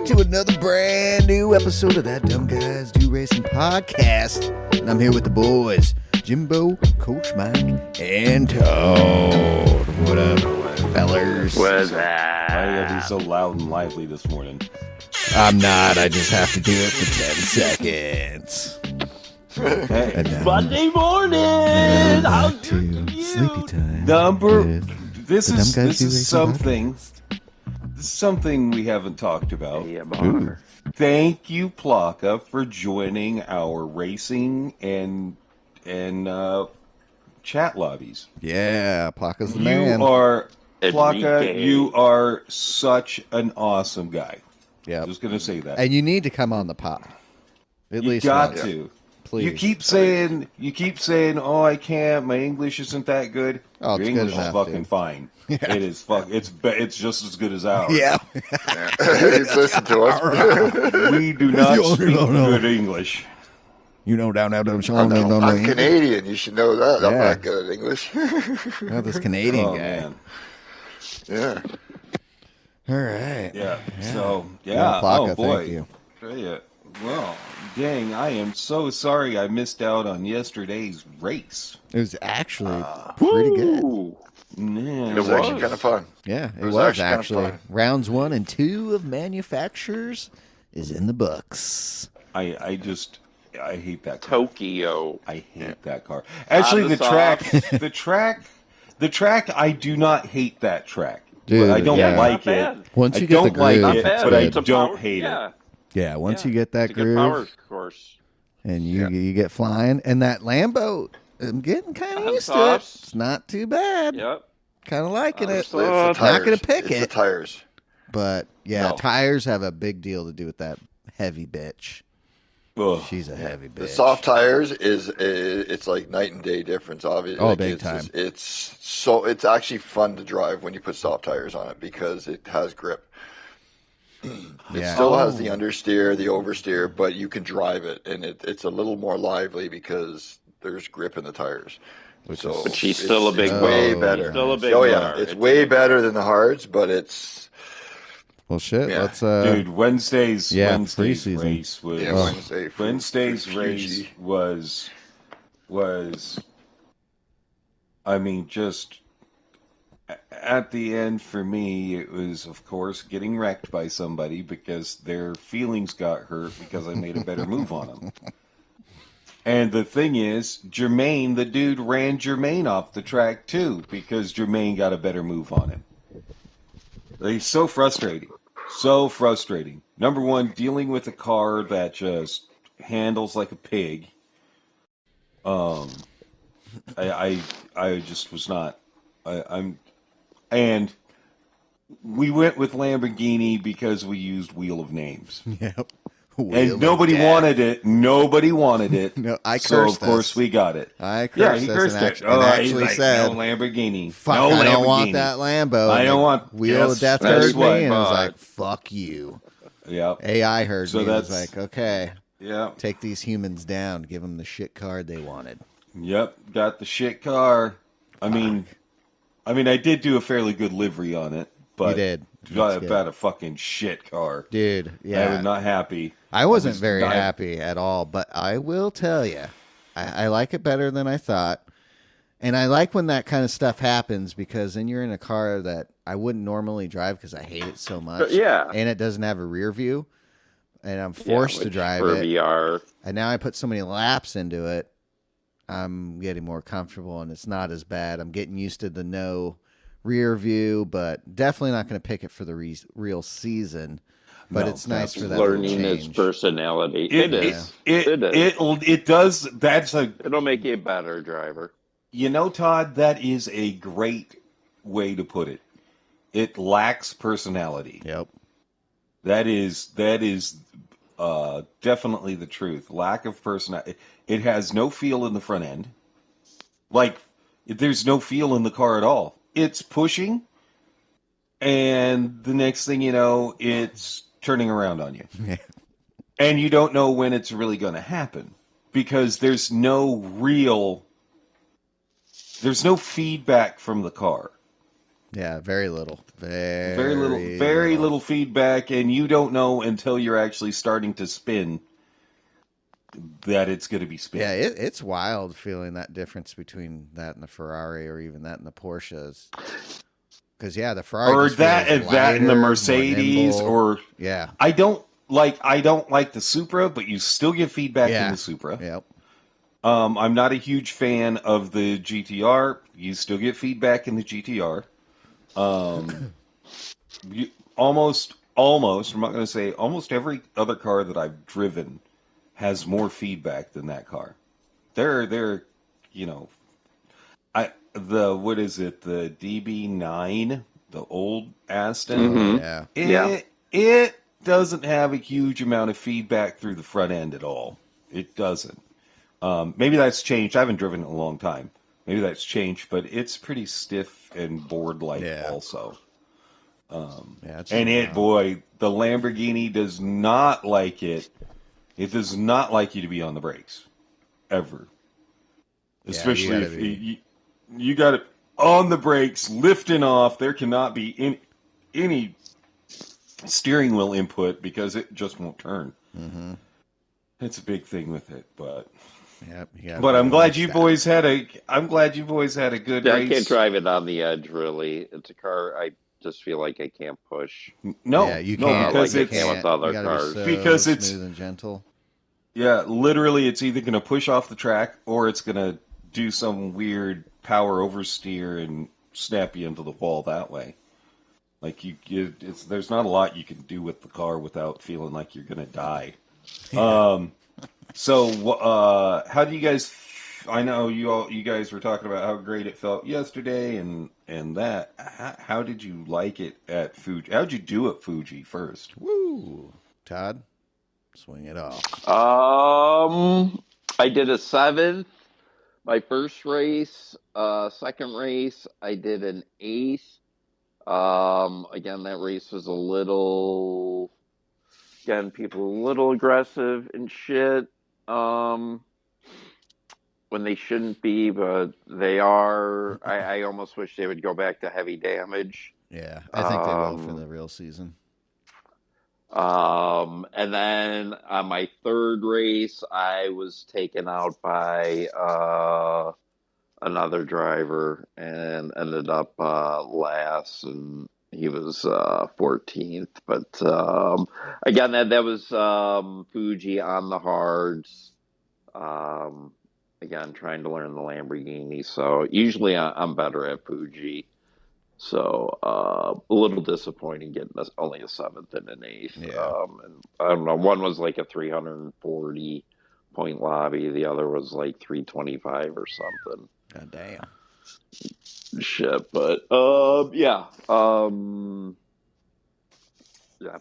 to another brand new episode of That Dumb Guys Do Racing podcast. And I'm here with the boys, Jimbo, Coach Mike, and Toad. What up, fellers? What's that? Why you gotta be so loud and lively this morning? I'm not. I just have to do it for 10 seconds. And now, Monday morning! How to sleepy time. This is something. something we haven't talked about. Yeah, Thank you, Plaka, for joining our racing and chat lobbies. Yeah, Plaka's the man. Plaka, you are such an awesome guy. Yeah, Just gonna say that. and you need to come on the pod. At You least got once. to. Please. You keep saying, "Oh, I can't. My English isn't that good." Oh, Your it's English good enough, is fucking dude. fine. Yeah. It is it's just as good as ours. Yeah. He's listened to us. We do not You speak don't know. good English. You know, down there, I'm Canadian. You should know that. I'm Yeah. not good at English. Oh, this Canadian Oh guy. man. Yeah. All right. Yeah. So Yeah, Plaka, oh boy. thank you. Yeah. Well, dang, I am so sorry I missed out on yesterday's race. It was actually pretty good. Man, It was actually kind of fun. Yeah, it was was actually actually. kinda fun. Rounds 1 and 2 of manufacturers is in the books. I hate that car. Tokyo. I hate that car. Actually, On the the track, the track. I do not hate that track. Dude, But I don't yeah. like Not it. bad. Once I you get the don't like groove, Not it, bad. but I It's a don't power- hate yeah. it. yeah, once Yeah. you get that It's a good power groove course. and you get flying, and that Lambo, I'm getting kind of That's used to it. soft. It's not too bad. Yep. Kind of liking it. It's the tires. Not gonna pick It's it. the tires. But yeah, No. tires have a big deal to do with that heavy bitch. Ugh. She's a heavy bitch. The soft tires it's like night and day difference. Obviously, Oh, like big it's time. just- it's actually fun to drive when you put soft tires on it because it has grip. It Yeah. still has the understeer, the oversteer, but you can drive it, and it's a little more lively because there's grip in the tires. Which So is- But she's still a big it's way car. better. She's still a big Oh yeah, car. it's way better than the hards, but it's Well, shit. Yeah. Let's Dude, Wednesday's preseason. race was yeah, Oh. Wednesday's for race Fuji. was I mean just at the end for me it was of course getting wrecked by somebody because their feelings got hurt because I made a better move on them. And the thing is, Jermaine, the dude ran Jermaine off the track too because Jermaine got a better move on him. It's so frustrating. So frustrating. Number one, dealing with a car that just handles like a pig. I just was not. And we went with Lamborghini because we used Wheel of Names. Yep. And nobody wanted it. Nobody wanted it. No, I So, cursed of course, us. we got it. I Yeah, cursed he us cursed and it. actually, and He's actually like, said, no Lamborghini. fuck, no I don't want Lamborghini." that Lambo. I And don't the want- Wheel yes, of Death that's heard what- me and was like, fuck you. Yep. AI heard So me and was that's- like, okay, Yep. take these humans down, give them the shit card they wanted. Yep. Got the shit car. I mean, I did do a fairly good livery on it, but You did. got That's good. about a fucking shit car. Dude, I yeah. was not happy. I wasn't was very not- happy at all, but I will tell you, I like it better than I thought. And I like when that kind of stuff happens because then you're in a car that I wouldn't normally drive because I hate it so much. Yeah. And it doesn't have a rear view. And I'm forced to which drive for it. VR. And now I put so many laps into it, I'm getting more comfortable and it's not as bad. I'm getting used to the no rear view, but definitely not going to pick it for the real season. But No, it's nice that's for that little Learning its change. personality. It is. it does. That's a It'll make you a better driver. Todd. That is a great way to put it. It lacks personality. Yep. That is definitely the truth. Lack of personality. It has no feel in the front end. Like there's no feel in the car at all. It's pushing, and the next thing you know, it's turning around on you. And you don't know when it's really going to happen because there's no feedback from the car. Yeah, very little. Very little feedback, and you don't know until you're actually starting to spin that it's going to be spinning. Yeah, it's wild feeling that difference between that and the Ferrari, or even that and the Porsches. Because the Ferrari Or just feels that and the lighter, Mercedes, more nimble. or Yeah, I don't like the Supra, but you still get feedback in the Supra. Yep. I'm not a huge fan of the GTR. You still get feedback in the GTR. Almost, I'm not going to say almost every other car that I've driven has more feedback than that car. They're, what is it? The DB9, the old Aston. Mhm. Yeah. It doesn't have a huge amount of feedback through the front end at all. It doesn't. Maybe that's changed. I haven't driven it in a long time. Maybe that's changed, but it's pretty stiff and board-like also. And boy, the Lamborghini does not like it. It does not like you to be on the brakes, ever. Especially if you got it on the brakes, lifting off. There cannot be any steering wheel input because it just won't turn. Mm-hmm. It's a big thing with it, but. Yep. But I'm glad you've always had a good race. I can't drive it on the edge, really. It's a car I just feel like I can't push. No, you can't. Because like you can with other cars. Because it's smooth and gentle. Yeah, literally, it's either going to push off the track or it's going to do some weird power oversteer and snap you into the wall that way. Like there's not a lot you can do with the car without feeling like you're going to die. Yeah. So how do you guys? I know you guys were talking about how great it felt yesterday, and that. How did you like it at Fuji? How'd you do at Fuji first? Woo, Todd, swing it off. I did a 7th. My first race. Second race, I did an 8th. Again, that race was a little. Again, people a little aggressive and shit. When they shouldn't be, but they are. I almost wish they would go back to heavy damage. Yeah, I think they will for the real season. And then on my third race, I was taken out by another driver and ended up last, and he was 14th. But again, that was Fuji on the hards. Again, trying to learn the Lamborghini. So usually I'm better at Fuji. So a little disappointing getting only a 7th and an 8th. Yeah. And I don't know. One was like a 340 point lobby. The other was like 325 or something. God damn. Shit, but yeah. I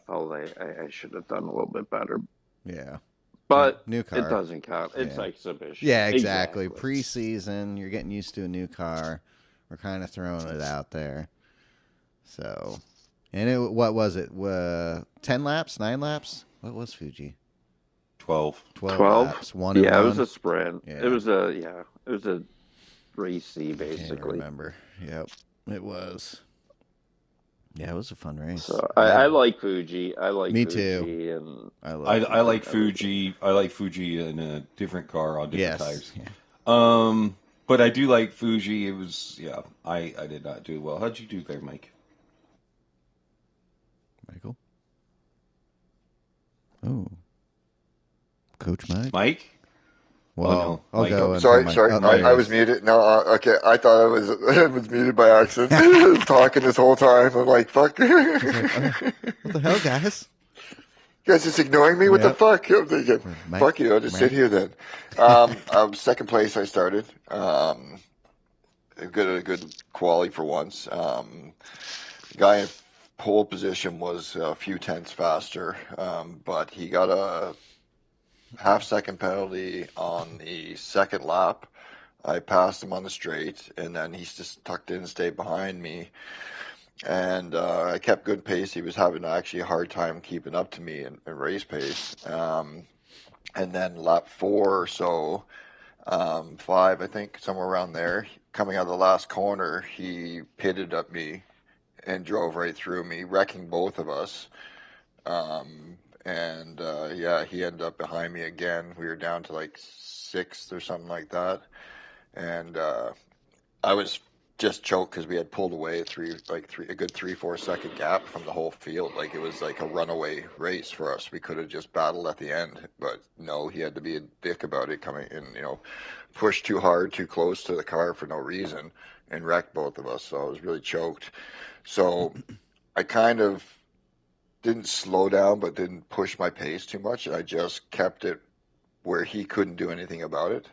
felt I should have done a little bit better. Yeah. But new car. It doesn't count. It's exhibition. Yeah, exactly. Pre-season, you're getting used to a new car. We're kind of throwing it out there. So, and what was it? 10 laps? 9 laps? What was Fuji? 12. 12 laps. One and yeah, one? It was a sprint. Yeah. It was a race-y, basically. I can't remember. Yep, it was. Yeah, it was a fun race. So I like Fuji. I like Me Fuji, too. And I like Fuji. I like Fuji in a different car on different tires. Yeah. But I do like Fuji. It was I did not do well. How'd you do there, Mike? Michael? Oh. Coach Mike? Mike? Well, I'll go. Sorry. I was muted. No, okay. I thought I was muted by accident. I was talking this whole time. I'm like, fuck. What the hell, guys? You guys just ignoring me? What the fuck? I'm thinking, fuck you. I'll just sit here then. Second place I started. A good quality for once. The guy in pole position was a few tenths faster, but he got a half-second penalty on the second lap. I passed him on the straight, and then he's just tucked in and stayed behind me. And I kept good pace. He was having actually a hard time keeping up to me in race pace. And then lap 4 or so, 5, I think, somewhere around there, coming out of the last corner, he pitted at me and drove right through me, wrecking both of us. Yeah, he ended up behind me again. We were down to like sixth or something like that. And I was just choked because we had pulled away a good 3-4 second gap from the whole field. Like it was like a runaway race for us. We could have just battled at the end, but no, he had to be a dick about it, coming in, push too hard, too close to the car for no reason, and wrecked both of us. So I was really choked. So I kind of didn't slow down, but didn't push my pace too much. I just kept it where he couldn't do anything about it.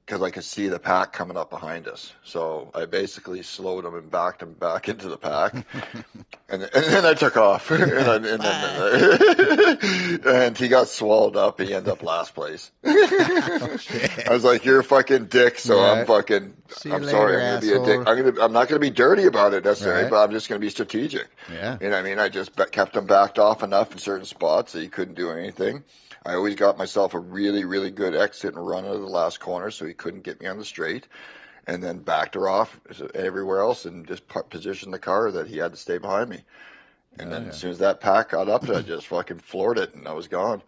Because I could see the pack coming up behind us. So I basically slowed him and backed him back into the pack. and then I took off. And he got swallowed up. He ended up last place. I was like, you're a fucking dick, so I'm sorry, I'm going to be a dick. I'm not going to be dirty about it necessarily, but I'm just going to be strategic. Yeah. You know what I mean? I just kept him backed off enough in certain spots that he couldn't do anything. I always got myself a really, really good exit and run out of the last corner so he couldn't get me on the straight, and then backed her off everywhere else and just positioned the car that he had to stay behind me. And then as soon as that pack got up, I just fucking floored it and I was gone.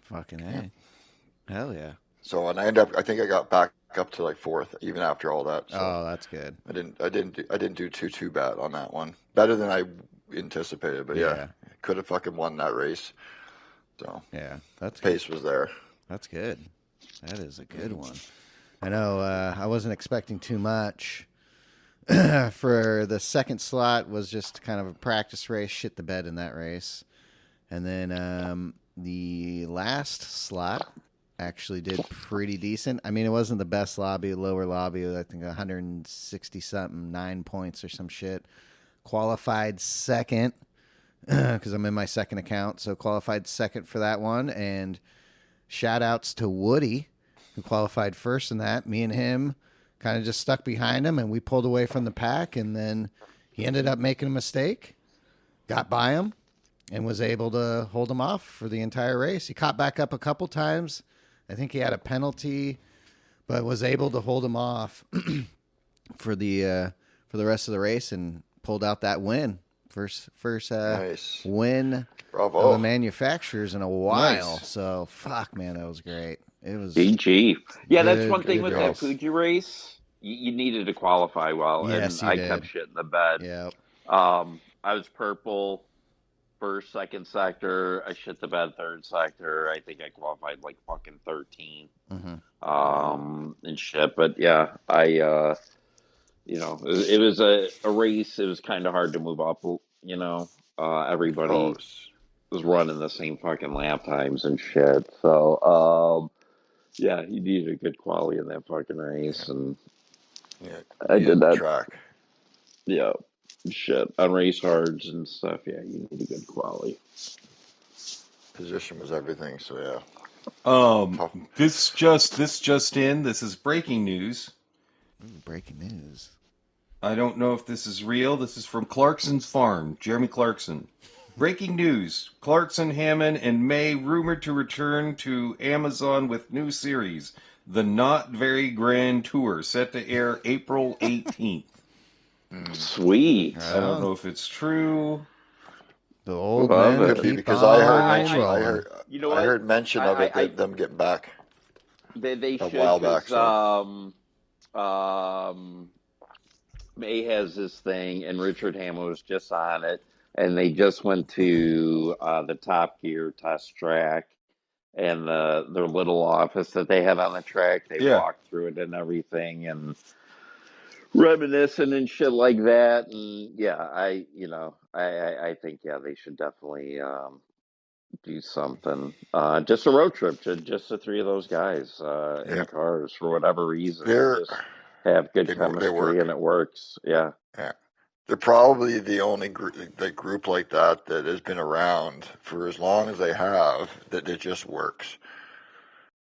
Fucking A. Hell yeah. So, and I think I got back up to like fourth even after all that. So oh, that's good. I didn't do too bad on that one. Better than I anticipated, but yeah, could have fucking won that race. So yeah, that's pace was there. That's good. That is a good one. I know I wasn't expecting too much. For the second slot was just kind of a practice race, shit the bed in that race. And then the last slot actually did pretty decent. I mean, it wasn't the best lobby, lower lobby, I think 160 something, 9 points or some shit. Qualified second. Because I'm in my second account, so qualified second for that one. And shout outs to Woody, who qualified first in that. Me and him kind of just stuck behind him, and we pulled away from the pack. And then he ended up making a mistake, got by him, and was able to hold him off for the entire race. He caught back up a couple times. I think he had a penalty, but was able to hold him off for the rest of the race and pulled out that win. First Nice. win Bravo. of the manufacturers in a while. Nice. So, fuck, man, that was great. It was DG. Yeah, good, that's one thing with race. that Fuji race. You needed to qualify well, Yes, and you I did. kept shit in the bed. Yeah. I was purple first, second sector. I shit the bed third sector. I think I qualified like fucking 13. And shit. But yeah, it was a race. It was kind of hard to move up. Everybody was running the same fucking lap times and shit. So, yeah, you needed a good quality in that fucking race, and I did that. Track. Yeah, shit on race hards and stuff. Yeah, you need a good quality. Position was everything. So yeah. This just in. This is breaking news. Ooh, breaking news. I don't know if this is real. This is from Clarkson's Farm, Jeremy Clarkson. Breaking news. Clarkson, Hammond, and May rumored to return to Amazon with new series, The Not Very Grand Tour, set to air April 18th. Sweet. I don't know if it's true. The old Love man it. keep Because on I rolling. heard You know I what? heard mention of it, them getting back. They A should. while back, 'Cause, May has this thing, and Richard Hammond was just on it, and they just went to the Top Gear test track, and their little office that they have on the track. They walked through it and everything, and reminiscing and shit like that. And yeah, I think they should definitely do something. Just a road trip to just the three of those guys in cars for whatever reason. Just have good chemistry and it works. Yeah. They're probably the only group like that has been around for as long as they have that it just works.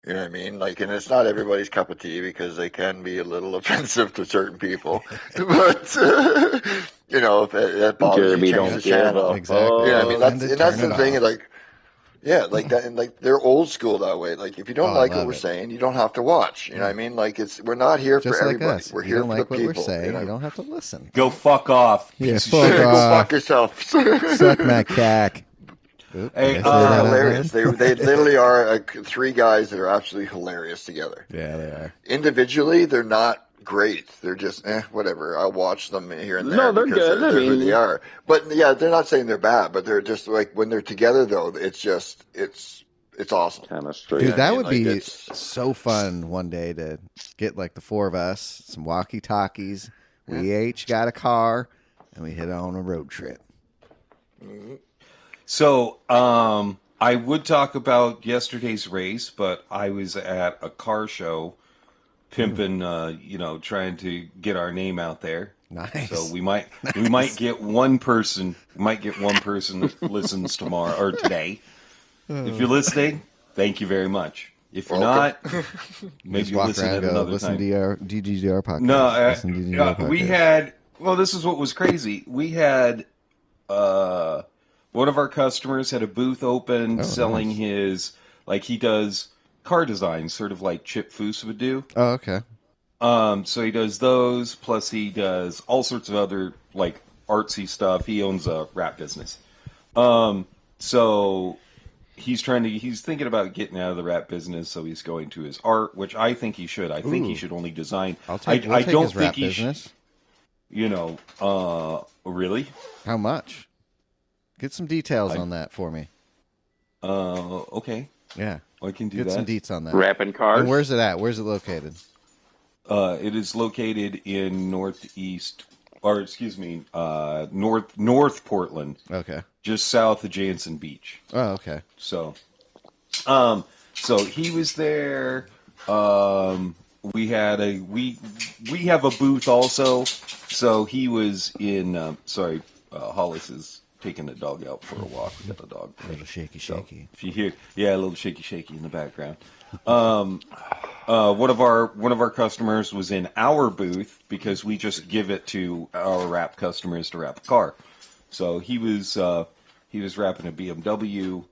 You know what I mean? Like, and it's not everybody's cup of tea because they can be a little offensive to certain people. But if that bothers Jeremy, you, change don't the give channel. up. Exactly. Yeah, I mean that's Turn the it thing. off. Like, Yeah, like that, and like they're old school that way. Like if you don't Oh, I like what love we're it. saying, you don't have to watch. You know what I mean? Like we're not here for Just like everybody. us. We're If you here don't for the like what we're people. saying, you don't have to listen. Go fuck off, Yeah, piece of fuck shit. off. Go fuck yourself. Suck my cack. Oop, Hey, did I say They're that out hilarious. loud? They literally are three guys that are absolutely hilarious together. Yeah, they are. Individually, they're not great. They're just whatever. I'll watch them here and there No, they're because good. I they're who they mean, are. But yeah, they're not saying they're bad, but they're just like when they're together though, it's awesome. chemistry. Dude, Yeah, I that mean, would like, be it's so fun one day to get like the four of us, some walkie-talkies. We each got a car, and we hit on a road trip. So, I would talk about yesterday's race, but I was at a car show, pimping, trying to get our name out there. Nice. So we might get one person that listens tomorrow or today. If you're listening, thank you very much. If you're not, maybe Just you walk listen around at and go, another listen time. to our DGDR podcast. No, Listen to DGDR podcast. this is what was crazy. We had one of our customers had a booth open selling nice. his, like he does car designs, sort of like Chip Foose would do. Oh, okay. So he does those, plus he does all sorts of other like artsy stuff. He owns a rap business. So he's thinking about getting out of the rap business, so he's going to his art, which I think he should. I think he should only design. We'll I take don't his think rap he business. Really? How much? Get some details on that for me. Okay. Yeah. I can do Get that. some deets on that. Wrapping cars. And where's it at? Where's it located? It is located in north Portland, Okay. just south of Jansen Beach. Oh, okay. So he was there. We had we have a booth also. So he was in. Hollis is taking the dog out for a walk. We got the dog. A little shaky. So if you hear, a little shaky in the background. One of our customers was in our booth because we just give it to our wrap customers to wrap a car. So he was wrapping a BMW,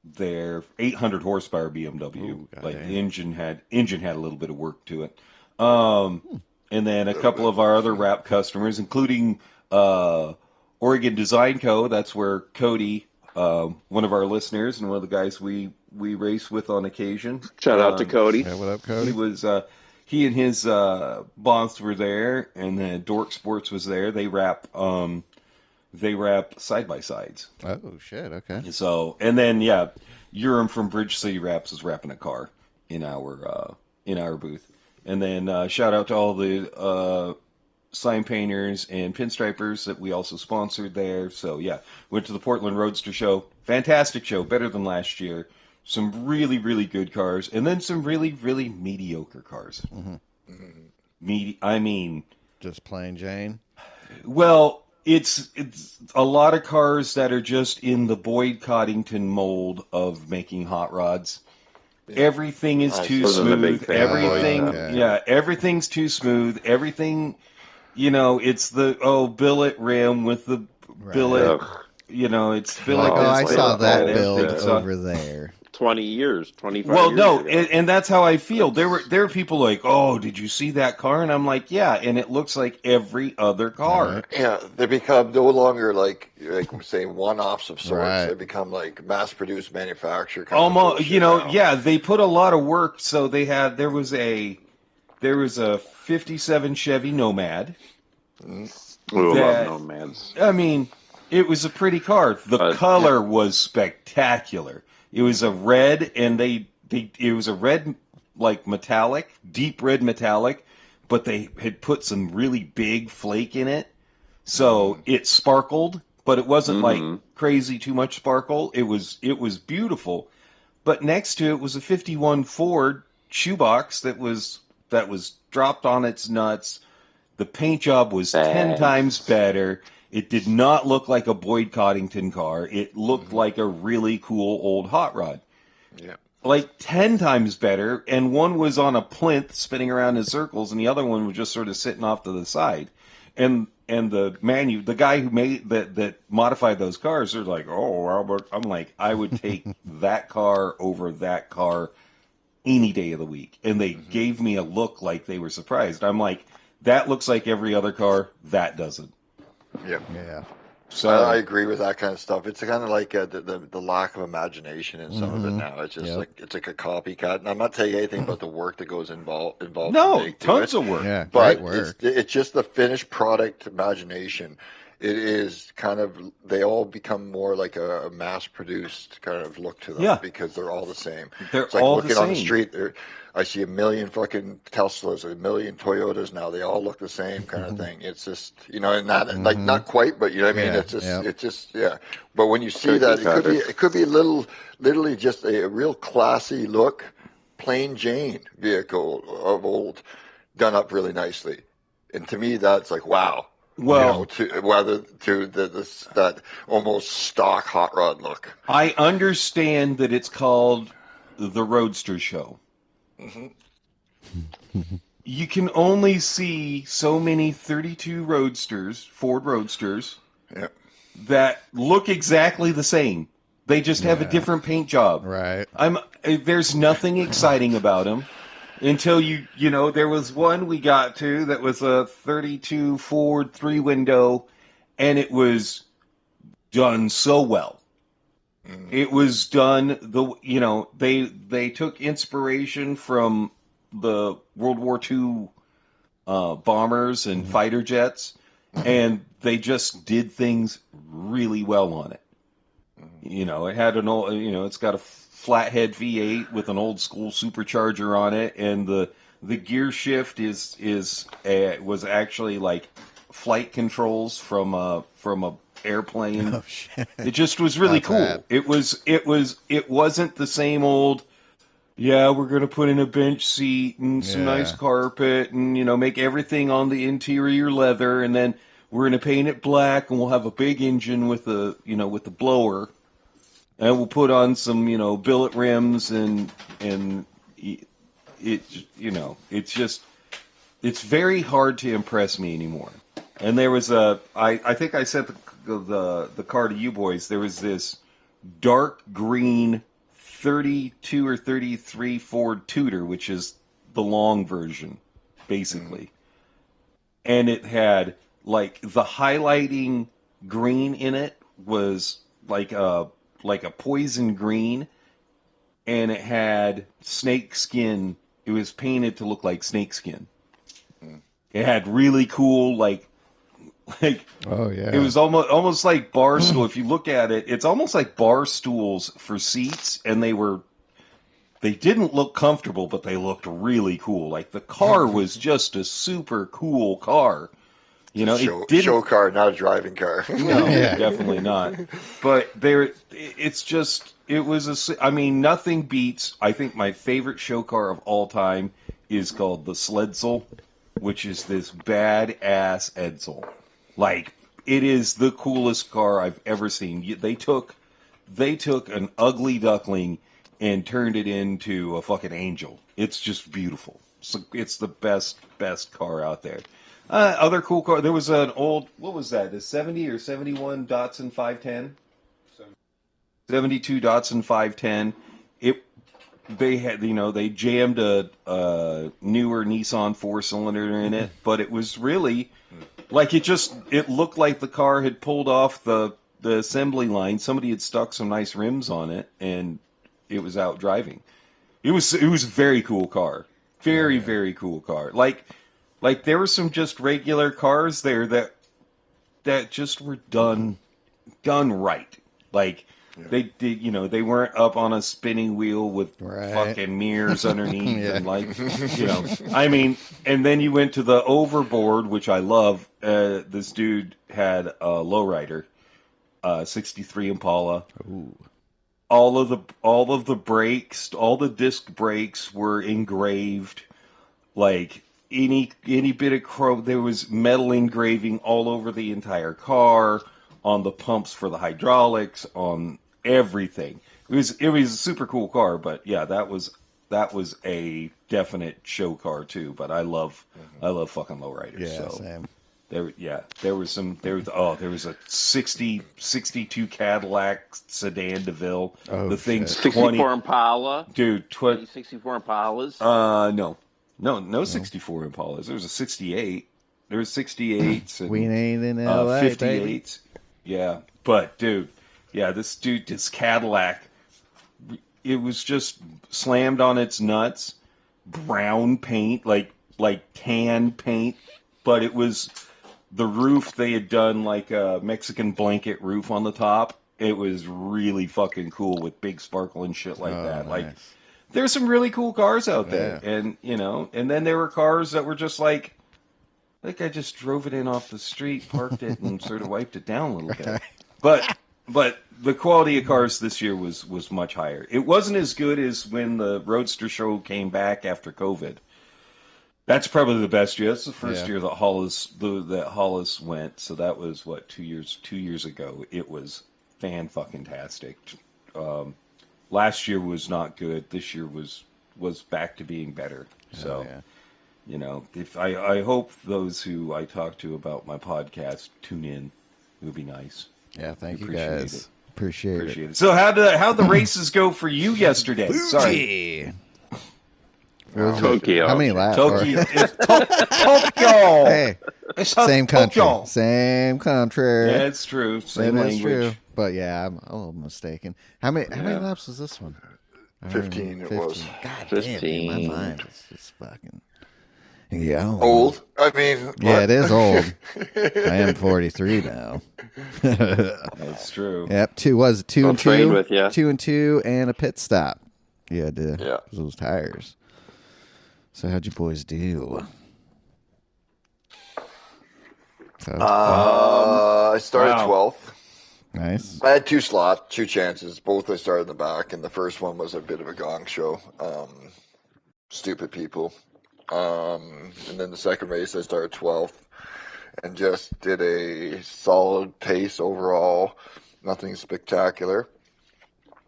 their 800 horsepower BMW. Ooh, like damn. the engine had a little bit of work to it. And then a couple of our other wrap customers, including Oregon Design Co. That's where Cody, one of our listeners and one of the guys we race with on occasion. Shout out to Cody. Yeah, what up, Cody? He and his boss were there, and then Dork Sports was there. They wrap side by sides. Oh shit. Okay. So, and then Urim from Bridge City Wraps is wrapping a car in our booth. And then shout out to all the sign painters and pinstripers that we also sponsored there. So went to the Portland Roadster Show. Fantastic show, better than last year. Some really, really good cars, and then some really, really mediocre cars. I mean, Just plain Jane. well, it's a lot of cars that are just in the Boyd Coddington mold of making hot rods. Everything is too Those are the big smooth. fans. Everything, Okay. everything's too smooth. Everything, it's the billet rim with the billet. Ugh. It's billet. Like, I this, saw that that, build everything. over there. 20 years, 25 Well, years no, ago. and that's how I feel. There were people like, "Oh, did you see that car?" And I'm like, "Yeah," and it looks like every other car. Right. Yeah, they become no longer like say one-offs of sorts. Right. They become like mass-produced manufacture. Kind of Almost, bullshit now. they put a lot of work. So there was a 57 Chevy Nomad. We that- love nomads. I mean, it was a pretty car. The color was spectacular. It was a red, and it was a red, like metallic, deep red metallic, but they had put some really big flake in it, so it sparkled, but it wasn't like crazy too much sparkle. It was beautiful, but next to it was a 51 Ford shoebox that was dropped on its nuts. The paint job was 10 times better. It did not look like a Boyd Coddington car. It looked like a really cool old hot rod. Yeah. Like 10 times better, and one was on a plinth spinning around in circles, and the other one was just sort of sitting off to the side. And the guy who made that modified those cars, they're like, oh, Albert. I'm like, I would take that car over that car any day of the week. And they gave me a look like they were surprised. I'm like, that looks like every other car. That doesn't. Yep. Yeah. So I agree with that kind of stuff. It's kind of like the lack of imagination in some of it now. It's just like it's like a copycat. And I'm not telling you anything about the work that goes involved no, to make to tons it, of work. Yeah. but Great work. it's just the finished product imagination. It is kind of they all become more like a mass-produced kind of look to them Yeah. because they're all the same. They're It's like all the looking on the same. street. I see a million fucking Teslas, a million Toyotas now. They all look the same kind of thing. It's just, and not like not quite, but you know what I mean. Yeah, It's just yeah. But when you see that, it could be literally just a real classy look, plain Jane vehicle of old, done up really nicely. And to me, that's like wow. Well, to that almost stock hot rod look. I understand that it's called the Roadster Show. You can only see so many 32 Roadsters, Ford Roadsters, Yep. that look exactly the same. They just have a different paint job. Right. There's nothing exciting about them until there was one we got to that was a 32 Ford 3-window, and it was done so well. It was done they took inspiration from the World War II bombers and fighter jets, and they just did things really well on it. It had an old, it's got a flathead V8 with an old school supercharger on it, and the gear shift was actually like flight controls from a airplane. Oh shit. It just was really That's cool. rad. It wasn't the same old, yeah, we're going to put in a bench seat and some nice carpet and, make everything on the interior leather, and then we're going to paint it black, and we'll have a big engine with with the blower, and we'll put on some, billet rims, and it's very hard to impress me anymore. And there was I think I sent the car to you boys. There was this dark green 32 or 33 Ford Tudor, which is the long version, basically. And it had, like, the highlighting green in it was like a poison green, and it had snake skin. It was painted to look like snake skin. It had really cool, like Oh yeah. it was almost like bar stool. If you look at it, it's almost like bar stools for seats, and they didn't look comfortable, but they looked really cool. Like the car was just a super cool car. It didn't Show car, not a driving car. No, Yeah. definitely not. But nothing beats. I think my favorite show car of all time is called the Sledzel, which is this badass Edsel. Like, it is the coolest car I've ever seen. They took an ugly duckling and turned it into a fucking angel. It's just beautiful. So it's the best car out there. Other cool car. There was an old, what was that? The 70 or 71 Datsun 510? 72 Datsun 510. They jammed a newer Nissan 4-cylinder in it, but it was really like it looked like the car had pulled off the assembly line. Somebody had stuck some nice rims on it, and it was out driving. It was a very cool car. Very, very cool car. Like there were some just regular cars there that just were done right. Like they did, they weren't up on a spinning wheel with fucking mirrors underneath and I mean, and then you went to the overboard, which I love. This dude had a lowrider, 63 Impala. Ooh. All of the brakes, all the disc brakes were engraved. Like any bit of chrome, there was metal engraving all over the entire car, on the pumps for the hydraulics, on everything. It was a super cool car, but yeah, that was a definite show car too. But I love fucking lowriders. Yeah, so. same. There was a 62 Cadillac sedan DeVille. Oh, The thing's shit. 64 Impala. dude. Any 64 Impalas? No 64 Impalas. There was a 68. There was 68s and We ain't in LA, 58s. baby. Yeah, but dude, this Cadillac, it was just slammed on its nuts, brown paint, like tan paint, but it was the roof. They had done like a Mexican blanket roof on the top. It was really fucking cool with big sparkle and shit like that. Nice. Like, there's some really cool cars out there, and and then there were cars that were just like I just drove it in off the street, parked it, and sort of wiped it down a little bit. But the quality of cars this year was much higher. It wasn't as good as when the Roadster show came back after COVID. That's probably the best year. That's the first year that Hollis went. So that was what, 2 years ago. It was fan-fucking-tastic. Last year was not good. This year was back to being better. So, if I hope those who I talk to about my podcast tune in. It would be nice. Yeah, thank you guys. Appreciate it. So how'd the races go for you yesterday? Sorry. Tokyo. How many laps? Tokyo. Tokyo. Hey, same country. Tokyo. Same country. Yeah, it's true. Same That language. is true. But yeah, I'm a little mistaken. How many laps was this one? 15 it was. God 15. damn, my mind is just fucking... Yeah. I don't know. Old. I mean, Yeah, it is old. I am 43 now. That's true. Yep, two and trade two, with ya. 2 and 2, and a pit stop. Yeah, Yeah. those tires. So how'd you boys do? I started Wow. 12th. Nice. I had 2 slots, 2 chances. Both I started in the back, and the first one was a bit of a gong show. Stupid people. And then the second race, I started 12th and just did a solid pace overall. Nothing spectacular.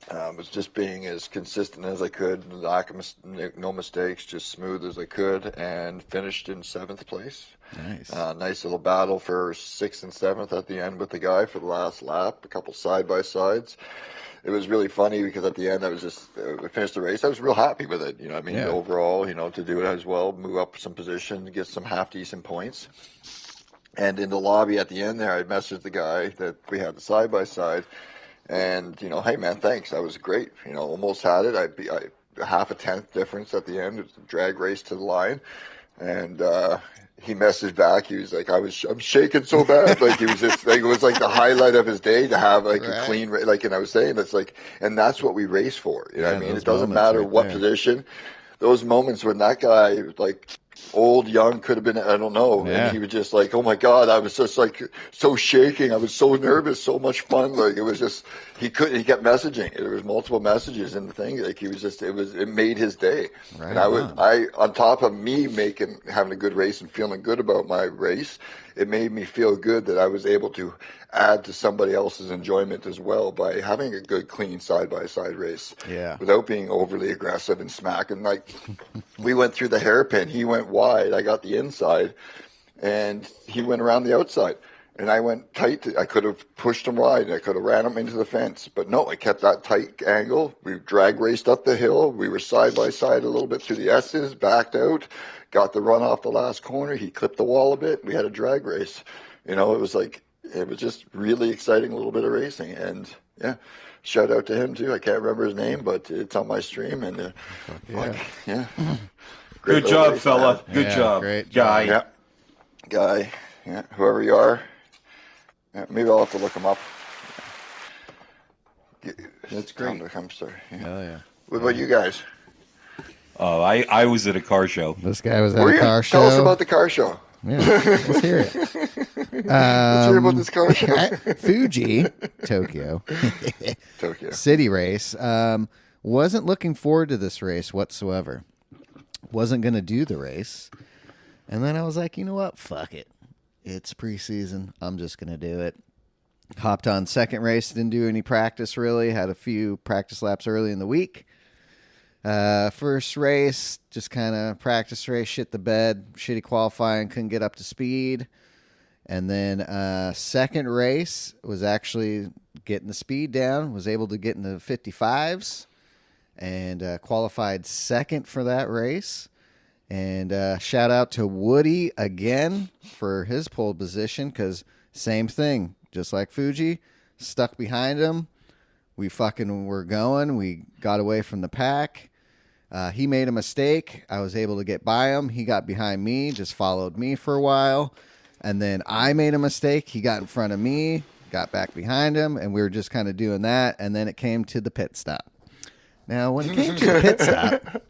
Was just being as consistent as I could, no mistakes, just smooth as I could, and finished in 7th place. Nice. Nice little battle for 6th and 7th at the end with the guy for the last lap, a couple side-by-sides. It was really funny because at the end I was we finished the race. I was real happy with it. You know what I mean? Yeah. Overall, to do it as well, move up some position, get some half-decent points. And in the lobby at the end there, I messaged the guy that we had the side-by-side. And, hey, man, thanks. That was great. Almost had it. I half a tenth difference at the end. It was a drag race to the line. And he messaged back. He was like, I'm shaking so bad. Like, he was just like, it was like the highlight of his day to have like a clean race. Like, and I was saying, it's like, and that's what we race for. You know what I mean? It doesn't matter what position. Those moments when that guy, like, old, young, could have been, I don't know. Yeah. And he was just like, oh my God, I was just like so shaking. I was so nervous, so much fun. Like, it was just, he kept messaging. There was multiple messages in the thing. Like, he was just, it made his day. Right and on top of me having a good race and feeling good about my race, it made me feel good that I was able to add to somebody else's enjoyment as well by having a good, clean side-by-side race. Yeah. Without being overly aggressive and smacking. Like, we went through the hairpin. He went wide. I got the inside. And he went around the outside. And I went tight. I could have pushed him wide. I could have ran him into the fence. But no, I kept that tight angle. We drag raced up the hill. We were side-by-side a little bit through the S's, backed out, got the run off the last corner. He clipped the wall a bit. We had a drag race. It was just really exciting, a little bit of racing. And, yeah, shout out to him, too. I can't remember his name, but it's on my stream. And, Yeah. Good job, fella. Good job. Great guy. Yeah. Guy. Yeah. Whoever you are. Yeah, maybe I'll have to look him up. That's great. I'm sorry. Yeah. Hell yeah. What about you guys? Oh, I was at a car show. This guy was at Were a you? car show. Tell us about the car show. Yeah, let's hear it. Let's hear about this car show. Fuji, Tokyo. Tokyo. City race. Wasn't looking forward to this race whatsoever. Wasn't going to do the race. And then I was like, you know what? Fuck it. It's preseason. I'm just going to do it. Hopped on second race. Didn't do any practice really. Had a few practice laps early in the week. First race, just kind of practice race, shit the bed, shitty qualifying, couldn't get up to speed. And then second race was actually getting the speed down, was able to get in the 55s and qualified second for that race. And shout out to Woody again for his pole position because same thing, just like Fuji, stuck behind him. We fucking were going. We got away from the pack. He made a mistake. I was able to get by him. He got behind me, just followed me for a while. And then I made a mistake. He got in front of me, got back behind him, and we were just kind of doing that. And then it came to the pit stop. Now, when it came to the pit stop,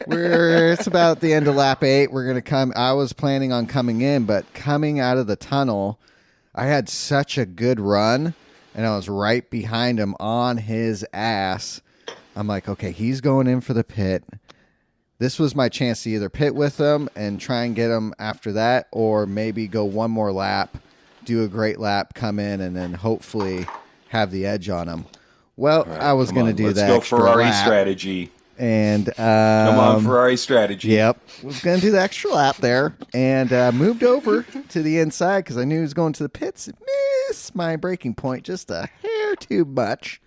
it's about the end of lap 8. We're going to come. I was planning on coming in, but coming out of the tunnel, I had such a good run, and I was right behind him on his ass. I'm like, okay, he's going in for the pit. This was my chance to either pit with him and try and get him after that, or maybe go one more lap, do a great lap, come in, and then hopefully have the edge on him. Well, right, I was going to do that. Let's go Ferrari lap. Strategy. And come on, Ferrari strategy. Yep, was going to do the extra lap there, and moved over to the inside because I knew he was going to the pits. Missed my braking point just a hair too much.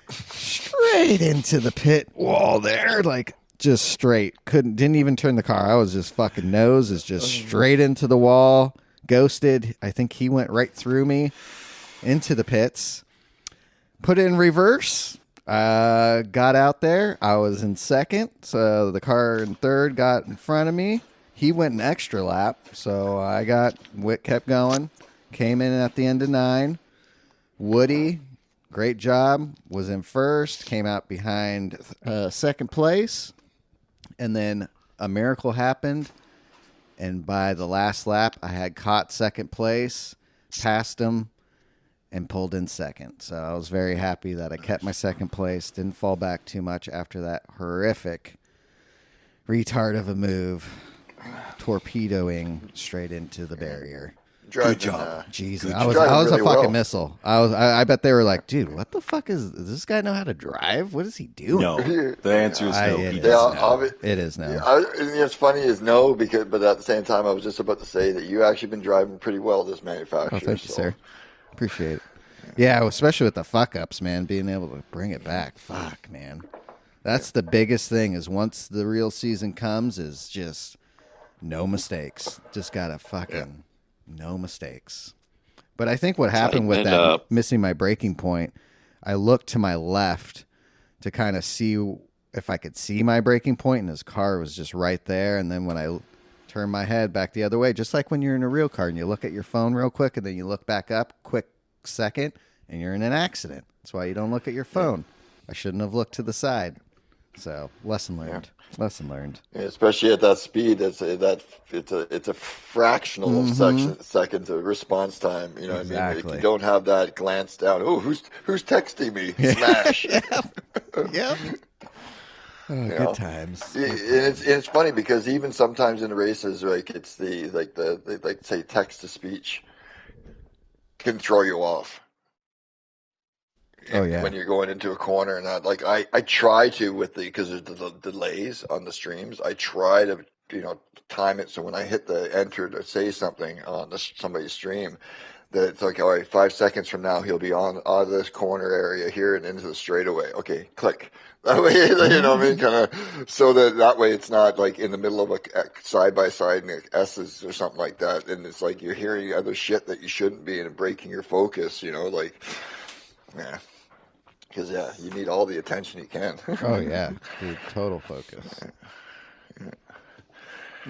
Straight into the pit wall there, like just straight. Didn't even turn the car. I was just fucking nose is just straight into the wall. Ghosted. I think he went right through me into the pits. Put it in reverse. Got out there. I was in second, so the car in third got in front of me. He went an extra lap, so I kept going. Came in at the end of 9. Woody, great job, was in first. Came out behind second place, and then a miracle happened. And by the last lap, I had caught second place, passed him, and pulled in second. So I was very happy that I kept my second place, didn't fall back too much after that horrific retard of a move, torpedoing straight into the barrier. Good job. Jesus, I was really a fucking missile. I bet they were like, dude, what the fuck does this guy know how to drive? What is he doing? No, the answer is no. It is no. It's funny is no, but at the same time, I was just about to say that you actually been driving pretty well this manufacturer. Oh, thank you, sir. Appreciate it. Yeah, especially with the fuck ups, man, being able to bring it back. Fuck, man. That's the biggest thing is once the real season comes is just no mistakes. Just gotta fucking no mistakes. But I think what happened with that missing my braking point, I looked to my left to kind of see if I could see my braking point, and his car was just right there. And then when I turned my head back the other way, just like when you're in a real car and you look at your phone real quick and then you look back up quick second and you're in an accident. That's why you don't look at your phone. I shouldn't have looked to the side. So lesson learned. Lesson learned. Yeah, especially at that speed, it's a fractional of seconds of response time. You know what I mean? If you don't have that glance down, oh, who's texting me? Smash. Yep. Oh, good times. It's funny because even sometimes in races, like it's the say text to speech can throw you off. Oh yeah. When you're going into a corner and that, like I try to because there's the delays on the streams. I try to time it so when I hit the enter to say something on somebody's stream, that it's like, all right, 5 seconds from now he'll be out of this corner area here and into the straightaway. Okay, click. That way, you know what I mean? Kind of so that way it's not like in the middle of a side by side and S's or something like that, and it's like you're hearing other shit that you shouldn't be and breaking your focus. Like, yeah. Because, you need all the attention you can. Oh, yeah. Dude, total focus.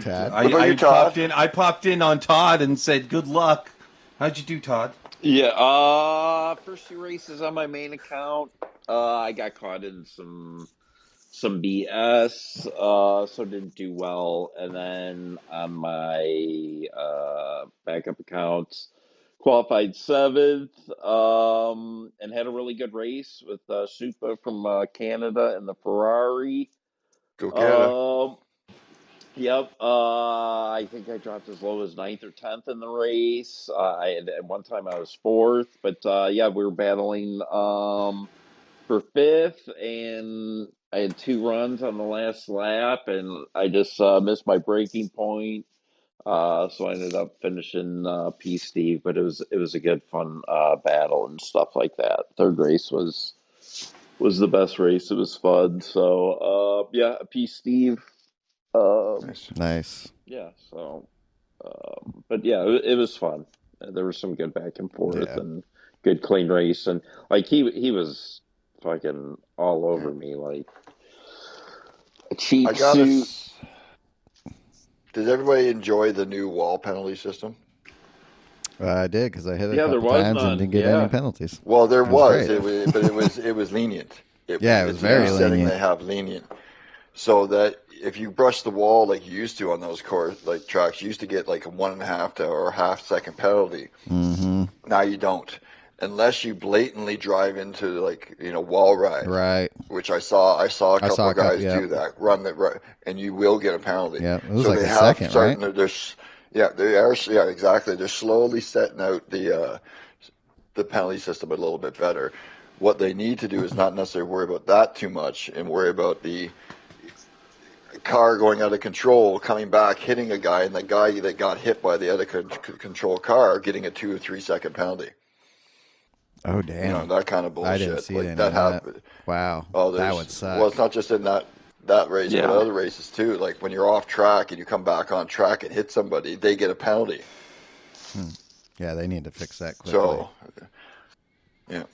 Todd? I popped in on Todd and said, good luck. How'd you do, Todd? Yeah, first 2 races on my main account, I got caught in some BS, so didn't do well. And then on my backup accounts, qualified 7th, and had a really good race with Supa from Canada and the Ferrari. Go Canada. Yep. I think I dropped as low as 9th or 10th in the race. At one time I was 4th, but we were battling for 5th, and I had 2 runs on the last lap, and I just missed my braking point. So I ended up finishing P Steve, but it was a good fun battle and stuff like that. Third race was the best race. It was fun. So yeah, P Steve. Nice. Nice. Yeah. So, but yeah, it was fun. There was some good back and forth Yeah. and good clean race, and like he was fucking all over me like a cheap I gotta. suit. Did everybody enjoy the new wall penalty system? I did because I hit it a Yeah, there couple was times and none. didn't get Yeah. any penalties. Well, there It was was, great. but it was lenient. Yeah, it was It's very a new setting lenient. they have lenient, so that if you brush the wall like you used to on those course like tracks, you used to get like a 1.5 to or half second penalty. Mm-hmm. Now you don't, unless you blatantly drive into like wall ride, Right. which I saw a couple of guys yeah. do that, run that right, and you will get a penalty. Yeah, it was So like they a have second, starting right? they are, yeah, exactly. They're slowly setting out the penalty system a little bit better. What they need to do is not necessarily worry about that too much and worry about the car going out of control, coming back, hitting a guy, and the guy that got hit by the out of control car getting a 2 or 3 second penalty. Oh, damn. That kind of bullshit. I didn't see like any that of that. happened. Wow. Oh, That would suck. well, it's not just in that race, Yeah. but other races too. Like when you're off track and you come back on track and hit somebody, they get a penalty. Yeah, they need to fix that quickly. So, yeah.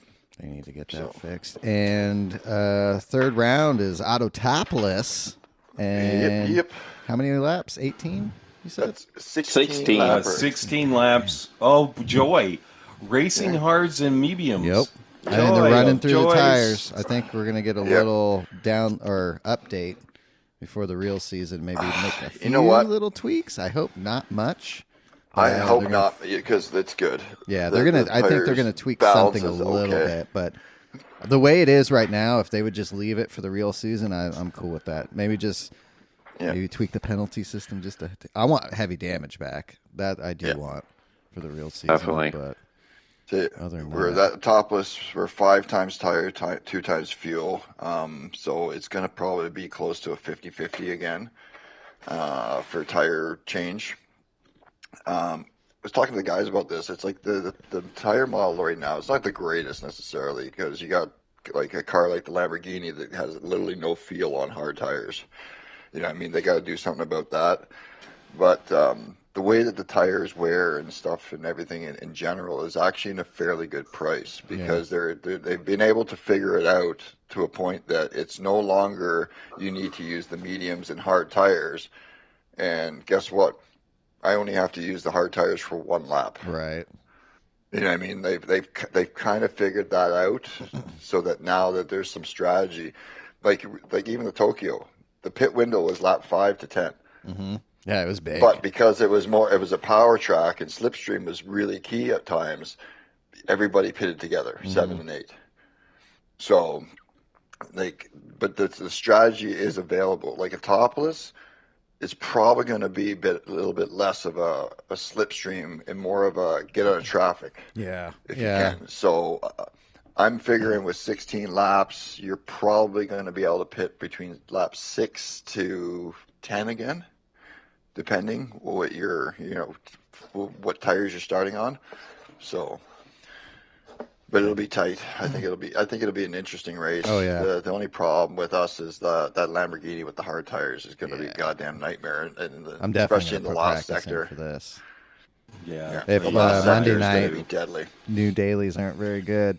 They need to get that So. fixed. And third round is Autotopless. And Yep. how many laps? 18, you said? That's 16 16. lapper. 16 laps. Oh, joy. Racing hards and mediums. Yep. Joy And they're running of through the joys. tires. I think we're going to get a Yep. little down or update before the real season. Maybe make a few You know what? little tweaks. I hope not much. I But, hope they're gonna- not, because that's good. Yeah, The- they're gonna. the I think they're tires gonna tweak balance something a is little okay. bit, but the way it is right now, if they would just leave it for the real season, I'm cool with that. Maybe just Yeah. maybe tweak the penalty system. Just to, I want heavy damage back. That I do Yeah. want for the real season. Definitely. But See, Other than we're that. that topless. We're 5 times tire, 2 times fuel. So it's going to probably be close to a 50-50 again for tire change. I was talking to the guys about this. It's like the tire model right now. It's not the greatest necessarily, because you got like a car like the Lamborghini that has literally no feel on hard tires. You know what I mean? They got to do something about that. But the way that the tires wear and stuff and everything in general is actually in a fairly good price, because they've been able to figure it out to a point that it's no longer you need to use the mediums and hard tires. And guess what? I only have to use the hard tires for 1 lap. right. You know what I mean? They've kind of figured that out, so that now that there's some strategy, like even the Tokyo, the pit window was lap 5 to 10. Mm-hmm. Yeah, it was big. But because it was a power track and slipstream was really key at times, everybody pitted together, 7 and 8. So, but the strategy is available. Like a topless, it's probably going to be a little bit less of a slipstream and more of a get out of traffic yeah, if yeah. you can. So I'm figuring with 16 laps, you're probably going to be able to pit between lap 6 to 10 again, depending what what tires you're starting on. So, but it'll be tight. I think it'll be an interesting race. Oh, yeah. The only problem with us is that Lamborghini with the hard tires is going to be a goddamn nightmare, I'm definitely especially in the gonna put last practice in sector. for this. Yeah. If The last Monday sector is going night to be deadly. new dailies aren't very good,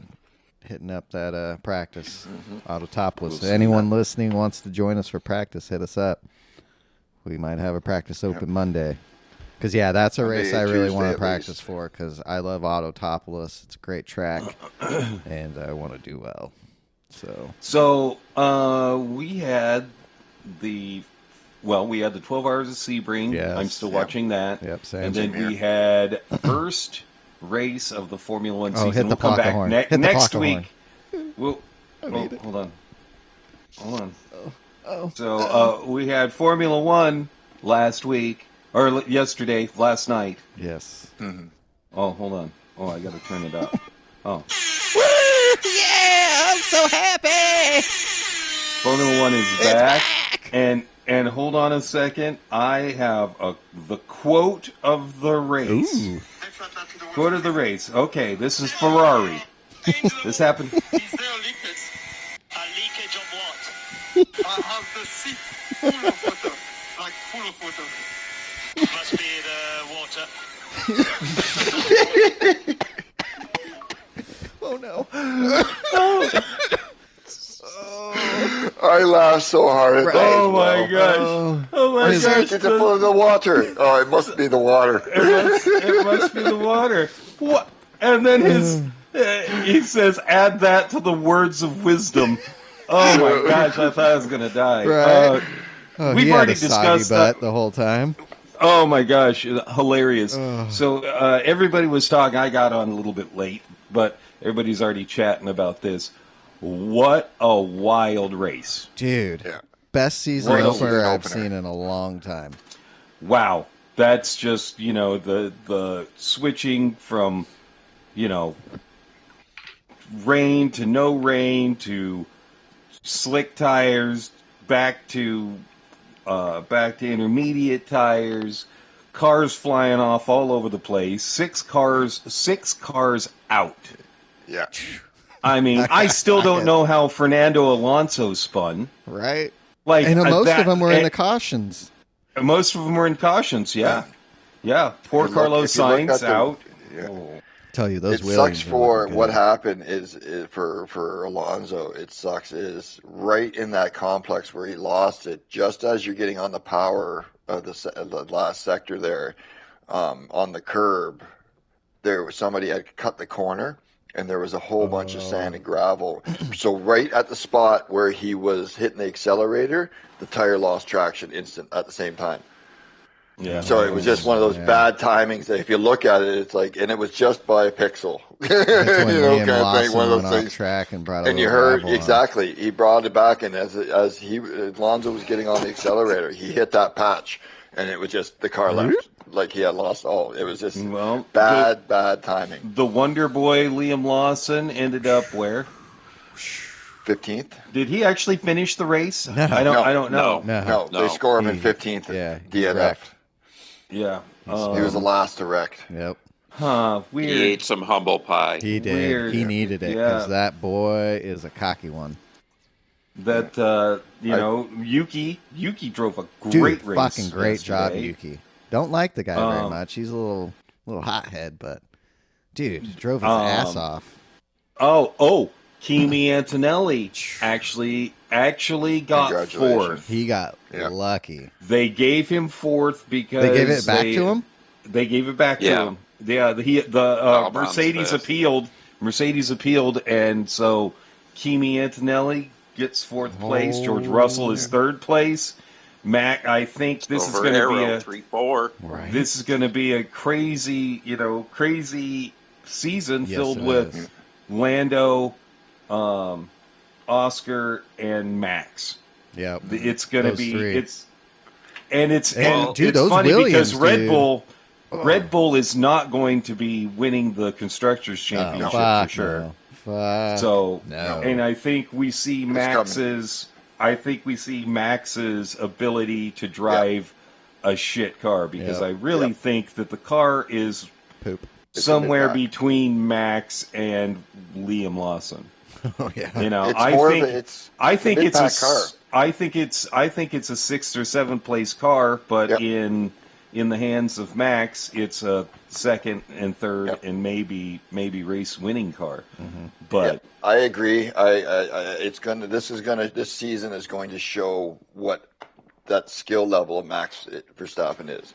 hitting up that practice auto topless. We'll see Anyone listening wants to join us for practice, hit us up. We might have a practice open Monday. Because, that's a race I really Tuesday want to at practice least. for, because I love Autotopolis. It's a great track, and I want to do well. So, We had the 12 Hours of Sebring. Yes. I'm still watching that. yep, same. And then Same we had first race of the Formula One Oh, season. hit the We'll come pocket back horn. Hit the next pocket week. horn. We'll, need it. hold on. Oh. So we had Formula One last week, or yesterday, last night. Yes. Oh, hold on. Oh, I got to turn it up. Oh, Yeah, I'm so happy. Formula One is back. And And hold on a second. I have the quote of the race. Ooh. Quote of the race. Okay, this is Ferrari. This happened. Is there leakage? A leakage of what? I have the seat full of water. Like full of water. Must be the water. Oh no. I laughed so hard at that. Oh my gosh. Oh my It's gosh. full of the water. Oh, it must be the water. It must be the water. What? And then he says, add that to the words of wisdom. Oh my gosh, I thought I was going to die. Right. We've he already had a discussed soggy butt that. the whole time. Oh my gosh, hilarious. So everybody was talking. I got on a little bit late, but everybody's already chatting about this. What a wild race. Dude. Yeah. Best season Right. opener I've Opener. seen in a long time. Wow. That's just, the switching from, rain to no rain to slick tires back to intermediate tires, cars flying off all over the place, six cars out. Yeah. I mean, I still don't know how Fernando Alonso spun. Right? Like, And most that- of them were in and- the cautions. Most of them were in cautions, yeah. Yeah, poor If you look- Carlos if you look Sainz at the- out. Yeah. Oh. Tell you, those It Williams sucks are for looking what good. happened is for Alonso. It sucks is right in that complex where he lost it, just as you're getting on the power of the last sector there, on the curb. There was somebody had cut the corner, and there was a whole bunch of sand and gravel. So right at the spot where he was hitting the accelerator, the tire lost traction at the same time. Yeah. So it was just one of those Yeah. bad timings that if you look at it, it's like, and it was just by a pixel. That's when Liam kind of Lawson thing, one of went those off things. track and brought a And you little heard gravel on. exactly, he brought it back, and as Alonso was getting on the accelerator, he hit that patch, and it was just the car left, like he had lost all. It was just Well, bad timing. the Wonder Boy Liam Lawson ended up where? 15th? Did he actually finish the race? No. I don't know. No. No, they score him in He- 15th. Yeah. DNF. Wrecked. Yeah. He was the last to wreck. Yep. Huh. Weird. He ate some humble pie. He did. Weird. He needed it Yeah. because that boy is a cocky one. That Yuki drove a Dude, great race. fucking great job, yesterday. Yuki. Don't like the guy very much. He's a little hothead, but dude, drove his ass off. Kimi Antonelli actually got Congratulations. fourth. He got Yeah. lucky. They gave him fourth because They gave it back to him. They gave it back to Yeah. him. Yeah, Albon's Mercedes fifth. appealed. Mercedes appealed, and so Kimi Antonelli gets fourth place. George Russell is third place. Mac, I think this is Over going to Arrow, be a 3-4. Right. this is going to be a crazy season Yes, filled it with is. Lando, Oscar, and Max. Yep. It's going to Those be three. and it's dude, it's those funny Williams, because Red dude. Bull Oh. Red Bull is not going to be winning the constructors championship fuck for sure. no. Fuck So no. and I think we see coming. Max's ability to drive a shit car because Yep. I really think that the car is Poop. It's a somewhere big between Max and Liam Lawson. Oh yeah. You know, It's more of a, I think a it's a mid-pack car. I think it's a 6th or 7th place car, but Yep. in the hands of Max, it's a 2nd and 3rd Yep. and maybe race winning car. But Yeah, I agree. This season is going to show what that skill level of Max Verstappen is.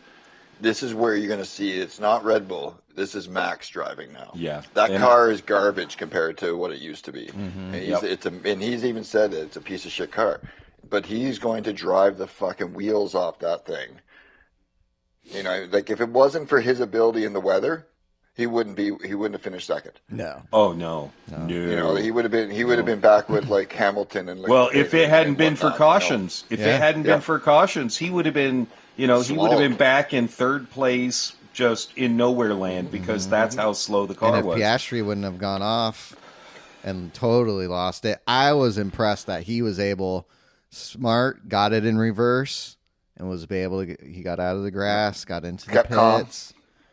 This is where you're going to see it's not Red Bull. This is Max driving now. Yeah. That And- car is garbage compared to what it used to be. And Yep. he's even said it's a piece of shit car. But he's going to drive the fucking wheels off that thing. You know, like if it wasn't for his ability in the weather, he wouldn't have finished second. No. oh no. You know, he would have been back with like Hamilton and like, Well, if it hadn't and been for whatnot, you know. cautions, he would have been, he would have been back in 3rd place just in nowhere land because that's how slow the And car if was. Piastri wouldn't have gone off and totally lost it, I was impressed that he was able smart, got it in reverse, and was able to. He got out of the grass, got into Kept the calm. pits,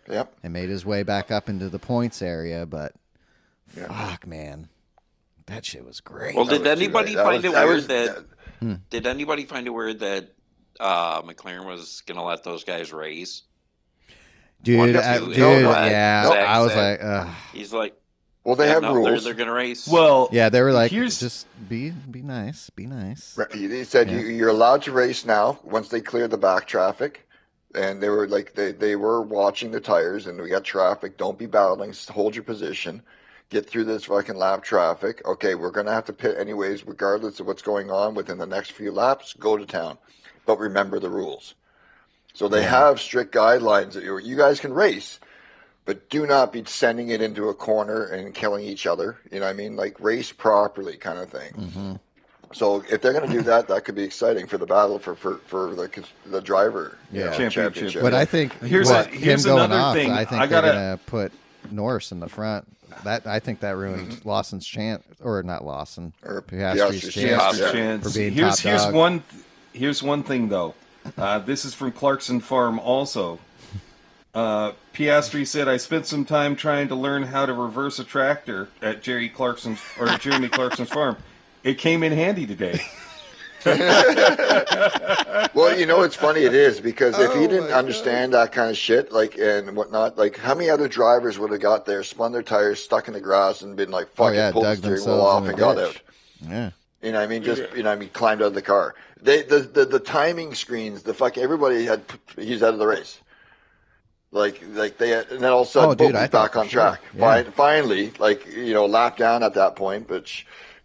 Yep. and made his way back up into the points area. But Yeah. fuck, man, that shit was great. Well, That did was too anybody bad. find it weird that- did anybody find it weird that McLaren was going to let those guys race? dude, One, I, two, dude, yeah, Zach I was said- like, ugh. He's like, Well, they yeah, have no, rules. They're going to race. Well, Yeah, they were like, here's just be nice, be nice. They said Yeah. you're allowed to race now once they clear the back traffic, and they were like they were watching the tires, and we got traffic. Don't be battling. Hold your position. Get through this fucking lap traffic. Okay, we're gonna have to pit anyways, regardless of what's going on within the next few laps. Go to town, but remember the rules. So they have strict guidelines that you guys can race, but do not be sending it into a corner and killing each other. You know what I mean? Like race properly, kind of thing. Mm-hmm. So if they're going to do that, that could be exciting for the battle for the driver Championship. But I think Here's him going another off, thing. I think I they're gotta- gonna put Norris in the front. I think that ruined Lawson's chance, or not Lawson, Or Piastri's Piastri's chance. chance. chance. for being here's top here's dog. here's one thing though. This is from Clarkson Farm also. Piastri said, "I spent some time trying to learn how to reverse a tractor at Jeremy Clarkson's farm. It came in handy today." Well, you know, it's funny. It is because if he Oh, didn't my understand that kind of shit, like and whatnot, like how many other drivers would have got there, spun their tires, stuck in the grass, and been like fucking pulled the dug steering wheel themselves off in the and got ditch. out. Yeah, You know what I mean? Just you know what I mean? Climbed out of the car. The timing screens, the fuck everybody had. He's out of the race. Like they had, and then all of a sudden, Oh, dude, boom, I he's thought back for on sure. track. Yeah. Finally, like lap down at that point, but.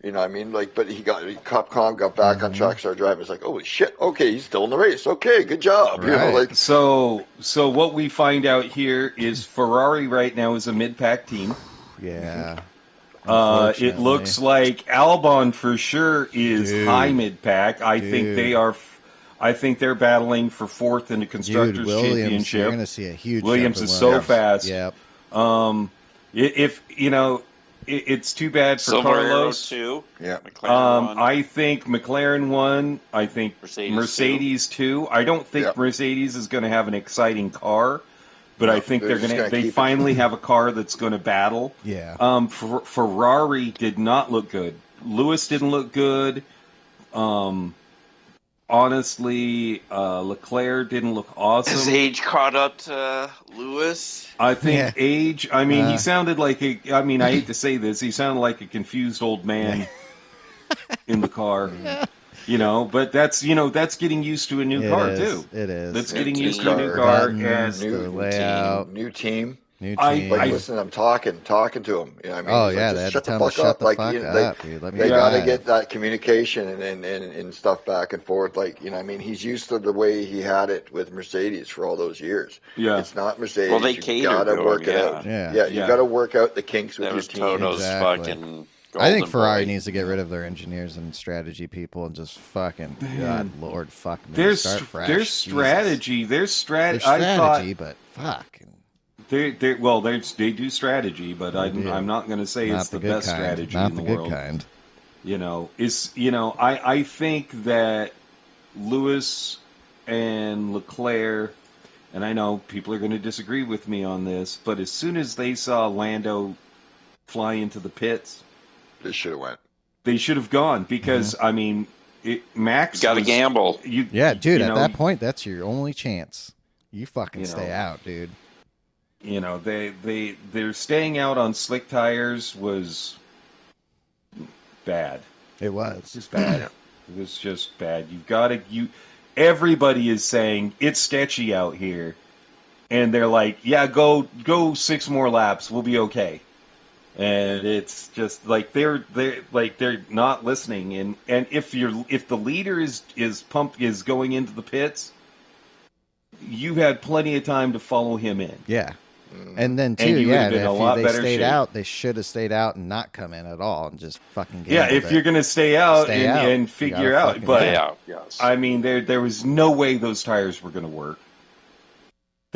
You know what I mean? Like, but he cop calm, got back on track, started driving. It's like, holy shit, okay, he's still in the race. Okay, good job. You know, Right. like, So what we find out here is Ferrari right now is a mid-pack team. yeah. It looks like Albon for sure is Dude. high mid-pack. I think Dude. they are. I think they're battling for fourth in the Dude, constructors' Williams, you're championship. gonna see a huge. Williams jump in is so Williams. fast. Yep. If it's too bad for Silver Arrow Carlos. 2. yeah. McLaren 1. I think McLaren won. I think Mercedes two. I don't think Yeah. Mercedes is going to have an exciting car, but I think they're just gonna they keep it. finally have a car that's going to battle. Yeah. Ferrari did not look good. Lewis didn't look good. Honestly, Leclerc didn't look His awesome. age caught up to Lewis. I think Yeah. age. I mean, he sounded like a. I mean, I hate to say this. He sounded like a confused old man in the car. But that's getting used to a new It car is. too. It is. That's New getting used team. to a new car. Buttons, And the layout, New team. new I- team. Like, listen, I'm talking to him. You know what I mean? Oh, He's yeah, like, they had just to tell him to shut the Like, fuck up, dude. Let me they got to drive. get that communication and stuff back and forth. Like, you know what I mean? He's used to the way he had it with Mercedes for all those years. Yeah. It's not Mercedes. Well, they you catered got to to work him, it yeah. out. Yeah. You Yeah. got to work out the kinks with That your was team. Toto's Exactly. fucking. I think golden Ferrari boy. needs to get rid of their engineers and strategy people and just fucking God, Lord, fuck me. there's Start fresh. there's Jesus. strategy. There's There's strategy. strategy, but fuck. They do strategy, but do. I'm not going to say Not it's the good best kind. strategy Not in the the good world. kind. I think that Lewis and Leclerc, and I know people are going to disagree with me on this, but as soon as they saw Lando fly into the pits, They should have went. they should have gone because I mean, Max You got to was- gamble. Yeah, dude, you at know, that point, that's your only chance. You fucking You stay know. out, dude. They're staying out on slick tires was bad. It was. Just bad. It was just bad. Everybody is saying it's sketchy out here, and they're like, "Yeah, go 6 more laps, we'll be okay." And it's just like they're not listening. And if the leader is going into the pits, you had plenty of time to follow him in. Yeah. And then And too, you would yeah, have been if a lot they better stayed shape. out, they should have stayed out and not come in at all and just fucking gambled Yeah, if it. you're gonna stay out Stay out. and You figure gotta out, fucking but stay Yeah, yes. I mean, there was no way those tires were going to work.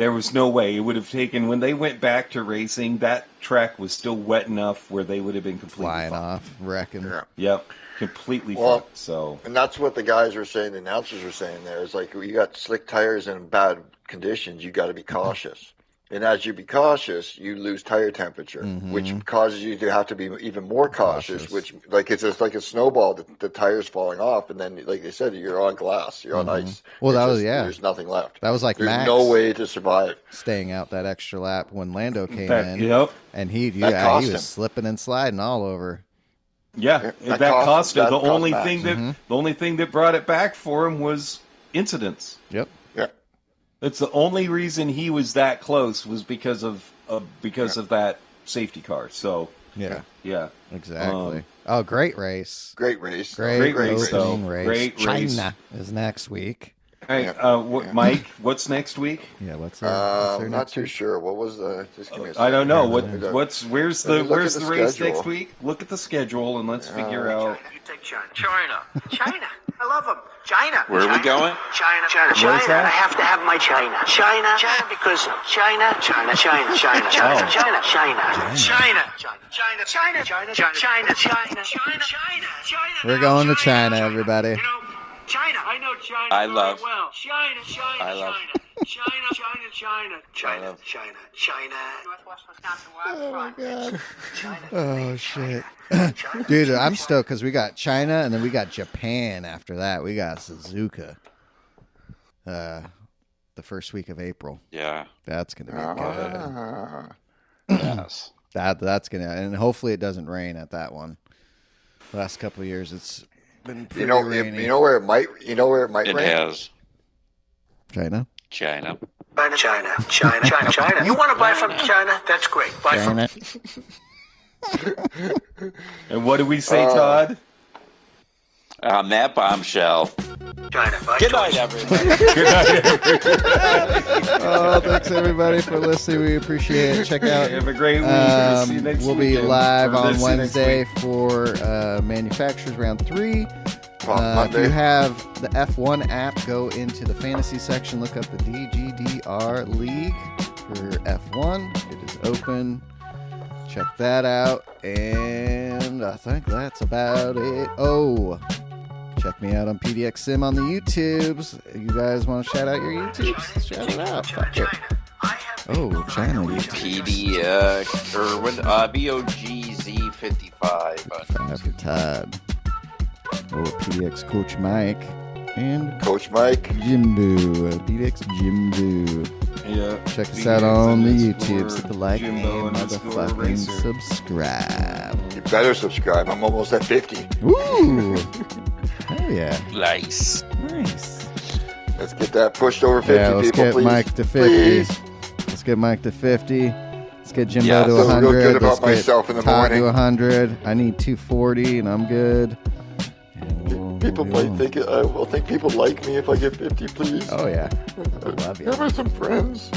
There was no way. It would have taken, when they went back to racing, that track was still wet enough where they would have been completely Flying fucked. off, wrecking. Yeah. Yep, completely Well, fucked. So And that's what the guys were saying, the announcers were saying there. It's like, you got slick tires in bad conditions, you got to be cautious. And as you be cautious, you lose tire temperature, which causes you to have to be even more cautious, which, like, it's just like a snowball, the tire's falling off, and then, like they said, you're on glass, you're on ice. Well, that It's was, just- yeah. There's nothing left. That was like There's Max no way to survive. staying out that extra lap when Lando came that, in. yep, And he cost was him. slipping and sliding all over. yeah, That that cost it. that The cost only Max. thing that brought it back for him was incidents. Yep. Yeah. That's the only reason he was that close was because of that safety car. So Yeah. yeah, Exactly. Oh, great race. Great race. Great race, opening though. race. Great race. China is next week. Hey, Mike, what's next week? Yeah, what's I'm their not next too week? sure. What was the? Just give me a I don't know. second. Where's Let me the look race at the schedule. next week? Look at the schedule and let's figure out. You take China. China. I love them. China. Where are we going? China. Where's that? I have to have my China. China. Because China. We're going to China, everybody. You know, China. I know China I very love- well. China. I love- China. Northwest Wisconsin waterfront. Oh, shit. Dude, I'm stoked because we got China and then we got Japan after that. We got Suzuka. The first week of April. Yeah. That's going to be good. Ah. Yes. That's going to, and hopefully it doesn't rain at that one. The last couple of years it's been pretty You know rainy. where it might. You know where it might It rain. has China? China. China. You want to buy from China? That's great. Buy from China. And what do we say, Todd? On that bombshell. China. Buy Good choice. night, everybody. Oh, thanks everybody for listening. We appreciate it. Check out. Have a great week. We'll see you next We'll be weekend. live Or on see you next Wednesday week. for Manufacturers Round 3. If Monday. you have the F1 app, go into the fantasy section, look up the DGDR League for F1. It is open. Check that out. And I think that's about it. Oh, check me out on PDX Sim on the YouTubes. You guys want to shout out your YouTubes? Shout it out. Fuck it. Oh, China YouTube. BOGZ55. Five for Todd. Oh, PDX Coach Mike. And Coach Mike. Jimbo. PDX Jimbo. Yeah. Check us out on the BDX YouTubes. Hit the like Jimbo and underscore motherfucking racer. subscribe. You better subscribe. I'm almost at 50. Woo! Hell yeah. Nice. Nice. Let's get that pushed over 50 Yeah, let's people, get please. Mike to 50. Please. Let's get Mike to 50. Let's get Jimbo Yeah, to I feel real 100. good about Let's get myself in the Todd to morning. 100. I need 240 and I'm good. And People we'll might think I will think people like me if I get 50, please. Oh yeah. I love you. Give us some friends.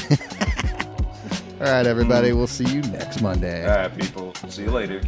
All right, everybody. We'll see you next Monday. All right, people. See you later.